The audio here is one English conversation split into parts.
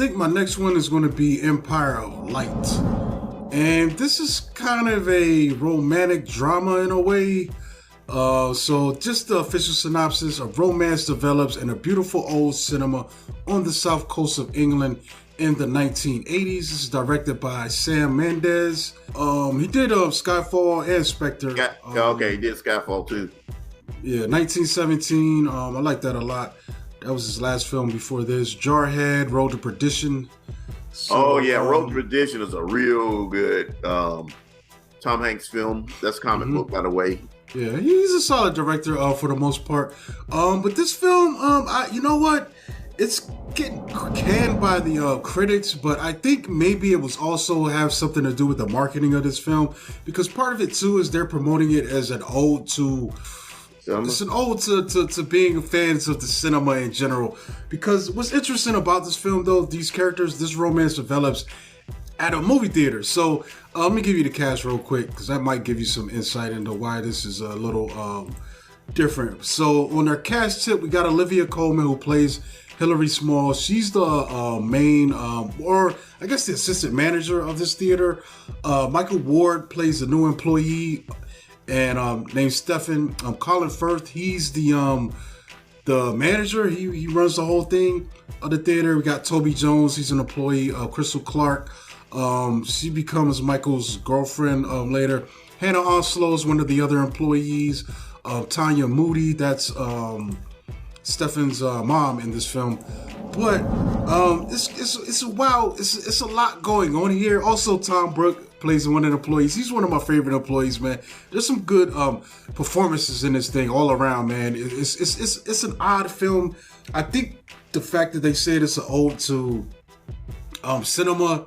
think my next one is going to be Empire of Light. And this is kind of a romantic drama in a way. So just the official synopsis: a romance develops in a beautiful old cinema on the south coast of England in the 1980s. This is directed by Sam Mendez. He did Skyfall and Spectre. He did Skyfall too. Yeah, 1917. I like that a lot. That was his last film before this. Jarhead, Road to Perdition. So, Road to Perdition is a real good Tom Hanks film. That's comic book, by the way. Yeah, he's a solid director for the most part. But this film, you know what? It's getting canned by the critics, but I think maybe it was also have something to do with the marketing of this film, because part of it too is they're promoting it as an ode to. It's an ode to being fans of the cinema in general. Because what's interesting about this film, though, these characters, this romance develops at a movie theater. So let me give you the cast real quick, because that might give you some insight into why this is a little different. So on our cast tip, we got Olivia Colman, who plays Hilary Small. She's the main, or I guess the assistant manager of this theater. Michael Ward plays the new employee, and named Stephen. Colin Firth, he's the manager. He runs the whole thing of the theater. We got Toby Jones, he's an employee. Crystal Clark, she becomes Michael's girlfriend later. Hannah Onslow is one of the other employees. Tanya Moody, that's Stefan's mom in this film. But it's a lot going on here. Also, Tom Brooke plays one of the employees. He's one of my favorite employees, man. There's some good performances in this thing all around, man. It's an odd film. I think the fact that they said it's an ode to cinema,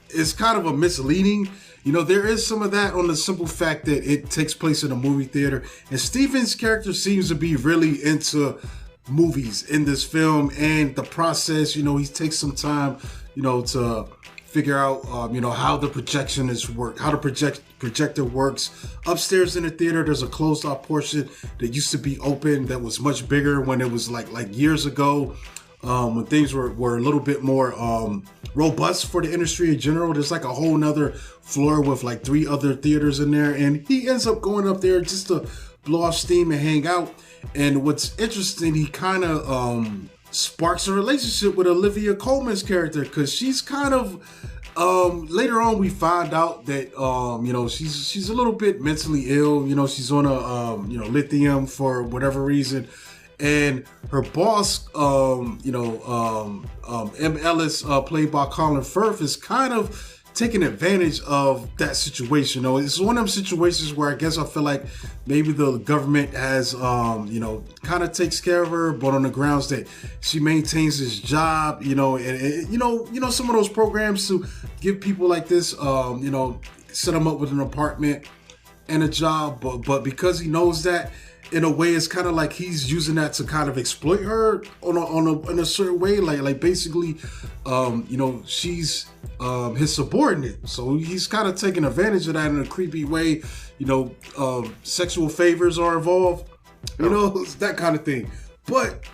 is kind of a misleading. There is some of that on the simple fact that it takes place in a movie theater. And Steven's character seems to be really into movies in this film and the process. He takes some time, to figure out, how the projection how the projector works. Upstairs in the theater, there's a closed-off portion that used to be open that was much bigger when it was like years ago. When things were a little bit more robust for the industry in general. There's like a whole nother floor with like 3 other theaters in there, and he ends up going up there just to blow off steam and hang out. And what's interesting, he kind of sparks a relationship with Olivia Colman's character, because she's kind of later on we find out that she's a little bit mentally ill. She's on a lithium for whatever reason. And her boss, M. Ellis, played by Colin Firth, is kind of taking advantage of that situation. It's one of them situations where I guess I feel like maybe the government has, kind of takes care of her, but on the grounds that she maintains his job, and some of those programs to give people like this, set them up with an apartment and a job, but because he knows that, in a way, it's kind of like he's using that to kind of exploit her in a certain way. Like basically, she's his subordinate. So he's kind of taking advantage of that in a creepy way. Sexual favors are involved, that kind of thing. But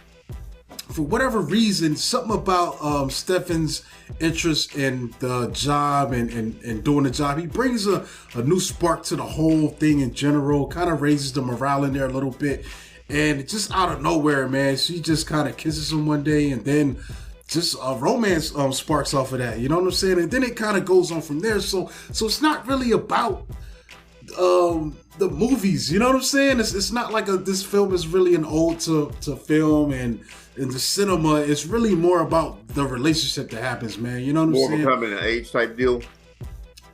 for whatever reason, something about Stefan's interest in the job and doing the job, he brings a new spark to the whole thing in general, kind of raises the morale in there a little bit. And just out of nowhere, man, she just kind of kisses him one day, and then just a romance sparks off of that, you know what I'm saying? And then it kind of goes on from there. So it's not really about the movies, you know what I'm saying? It's not like this film is really an ode to film and in the cinema. It's really more about the relationship that happens, man. You know what I'm saying? More becoming an age type deal.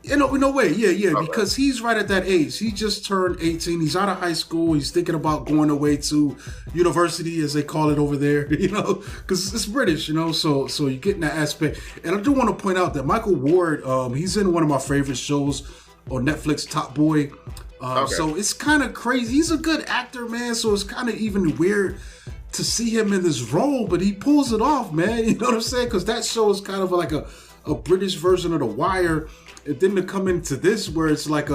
In a way, yeah, okay. Because he's right at that age. He just turned 18. He's out of high school. He's thinking about going away to university, as they call it over there, because it's British, so you get in that aspect. And I do want to point out that Michael Ward, he's in one of my favorite shows on Netflix, Top Boy. Okay. So it's kind of crazy. He's a good actor, man, so it's kind of even weird to see him in this role, but he pulls it off, man. You know what I'm saying? Because that show is kind of like a a British version of The Wire, and then to come into this where it's like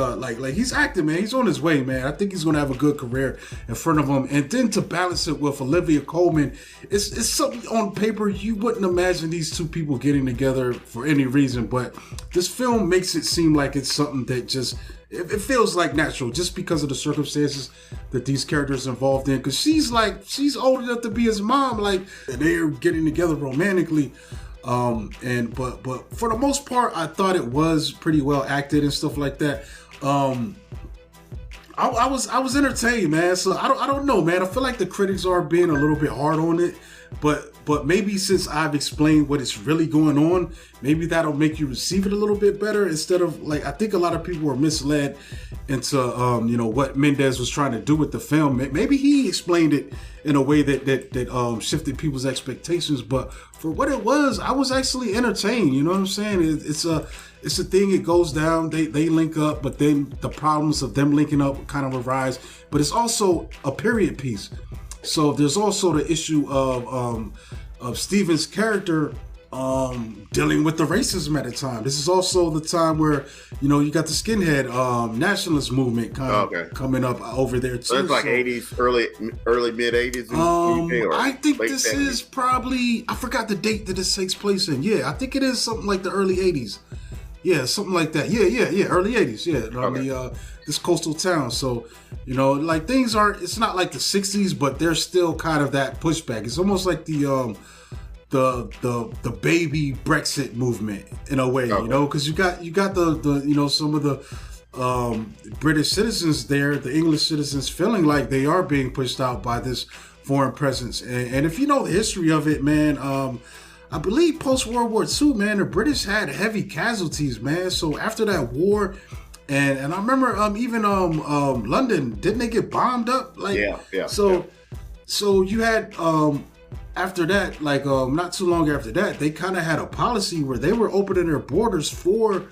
he's acting, man. He's on his way, man. I think he's gonna have a good career in front of him. And then to balance it with Olivia Colman, it's something on paper you wouldn't imagine these two people getting together for any reason. But this film makes it seem like it's something that just it feels like natural just because of the circumstances that these characters are involved in. Because she's old enough to be his mom, and they're getting together romantically. But for the most part, I thought it was pretty well acted and stuff like that. I was entertained, man. So I don't know, man. I feel like the critics are being a little bit hard on it, but maybe since I've explained what is really going on, maybe that'll make you receive it a little bit better instead of I think a lot of people were misled into what Mendez was trying to do with the film. Maybe he explained it in a way that shifted people's expectations, but for what it was, I was actually entertained. You know what I'm saying? It's a thing. It goes down. They link up, but then the problems of them linking up kind of arise. But it's also a period piece. So there's also the issue of Steven's character dealing with the racism at the time. This is also the time where you got the skinhead nationalist movement kind of coming up over there too. So it's like 80s, early mid 80s. I think this 70s. Is probably, I forgot the date that this takes place in. Yeah, I think it is something like the early 80s. Yeah, something like that. Yeah, early 80s. Yeah, this coastal town. So, things aren't, it's not like the 60s, but there's still kind of that pushback. It's almost like the baby Brexit movement in a way, because you got the some of the British citizens there, the English citizens feeling like they are being pushed out by this foreign presence. And if you know the history of it, man, I believe post-World War II, man, the British had heavy casualties, man. So after that war, and I remember even London, didn't they get bombed up? So you had after that, not too long after that, they kind of had a policy where they were opening their borders for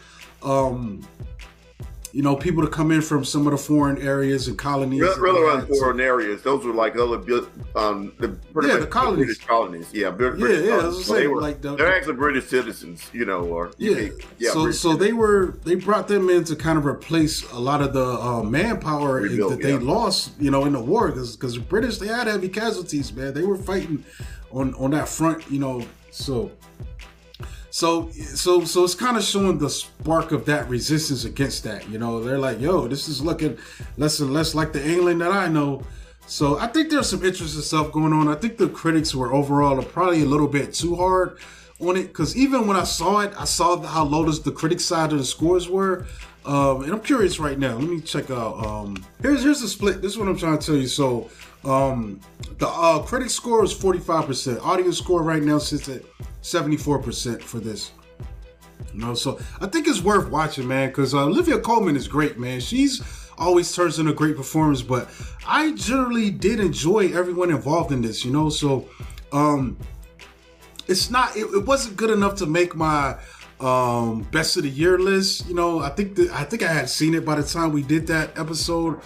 people to come in from some of the foreign areas and colonies. Really foreign areas. Those were like other the colonies. British colonies. Yeah, British colonies. So they're actually British citizens, So they brought them in to kind of replace a lot of the manpower that they lost, in the war, because the British, they had heavy casualties, man. They were fighting on that front, So it's kind of showing the spark of that resistance against that. They're like, yo, this is looking less and less like the England that I know. So I think there's some interesting stuff going on. I think the critics were overall probably a little bit too hard on it, because even when I saw it, I saw how low the critic side of the scores were. And I'm curious right now. Let me check out. Here's the split. This is what I'm trying to tell you. So the critic score is 45%. Audience score right now sits at 74% for this. So I think it's worth watching, man, because Olivia Colman is great, man. She's always turns in a great performance, but I generally did enjoy everyone involved in this, So it's not, it wasn't good enough to make my best of the year list. I think I had seen it by the time we did that episode,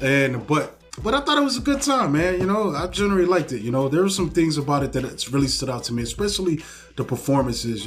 but I thought it was a good time, man. I generally liked it. There were some things about it that it's really stood out to me, especially the performances.